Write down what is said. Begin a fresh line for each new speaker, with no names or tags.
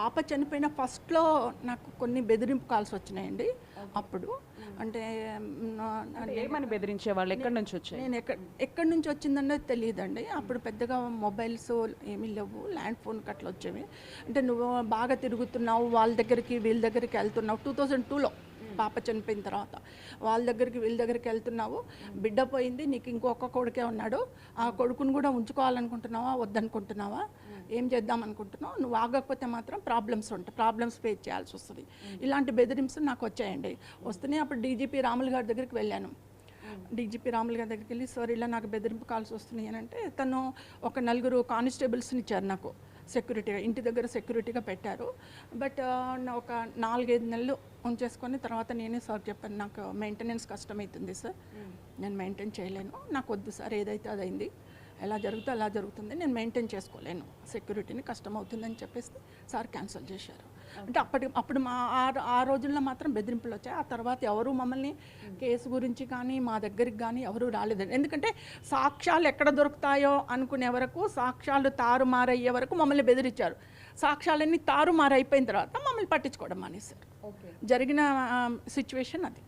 పాప చనిపోయిన ఫస్ట్‌లో నాకు కొన్ని బెదిరింపు కాల్స్ వచ్చినాయండి. అప్పుడు అంటే
ఏమని బెదిరించేవాళ్ళు? ఎక్కడి నుంచి వచ్చాయి?
నేను ఎక్కడి నుంచి వచ్చిందన్నది తెలియదండి. అప్పుడు పెద్దగా మొబైల్స్ ఏమీ లేవు. ల్యాండ్ ఫోన్‌కి అట్లా వచ్చేవి. అంటే నువ్వు బాగా తిరుగుతున్నావు, వాళ్ళ దగ్గరికి వీళ్ళ దగ్గరికి వెళ్తున్నావు. 2002లో పాప చనిపోయిన తర్వాత వాళ్ళ దగ్గరికి వీళ్ళ దగ్గరికి వెళ్తున్నావు, బిడ్డ పోయింది, నీకు ఇంకొక కొడుకే ఉన్నాడు, ఆ కొడుకుని కూడా ఉంచుకోవాలనుకుంటున్నావా వద్దనుకుంటున్నావా, ఏం చేద్దాం అనుకుంటున్నావు, నువ్వు ఆగకపోతే మాత్రం ప్రాబ్లమ్స్ ఉంటాయి, ప్రాబ్లమ్స్ ఫేస్ చేయాల్సి వస్తుంది. ఇలాంటి బెదిరింపులు నాకు వచ్చాయండి. వస్తున్నాయి. అప్పుడు డీజీపీ రాములు గారి దగ్గరికి వెళ్ళాను. డీజీపీ రాములు గారి దగ్గరికి వెళ్ళి, సార్ ఇలా నాకు బెదిరింపు కాల్స్ వస్తున్నాయి అని అంటే, తను ఒక 4 కానిస్టేబుల్స్ని ఇచ్చారు నాకు సెక్యూరిటీగా, ఇంటి దగ్గర సెక్యూరిటీగా పెట్టారు. బట్ ఒక 4-5 నెలలు ఉంచేసుకొని తర్వాత నేనే సార్ చెప్పాను, నాకు మెయింటెనెన్స్ కష్టమవుతుంది సార్, నేను మెయింటైన్ చేయలేను, నాకు వద్దు సార్, ఏదైతే అదైంది, ఎలా జరుగుతుందో అలా జరుగుతుంది, నేను మెయింటైన్ చేసుకోలేను సెక్యూరిటీని, కష్టం అవుతుందని చెప్పేసి సార్ క్యాన్సిల్ చేశారు. అంటే అప్పుడు మా ఆ రోజుల్లో మాత్రం బెదిరింపులు వచ్చాయి. ఆ తర్వాత ఎవరు మమ్మల్ని కేసు గురించి కానీ మా దగ్గరికి కానీ ఎవరు రాలేదండి. ఎందుకంటే సాక్ష్యాలు ఎక్కడ దొరుకుతాయో అనుకునే వరకు, సాక్ష్యాలు తారుమారయ్యే వరకు మమ్మల్ని బెదిరించారు. సాక్ష్యాలన్నీ తారుమారైపోయిన తర్వాత మమ్మల్ని పట్టించుకోవడం మానేశారు. జరిగిన సిచ్యువేషన్ అది.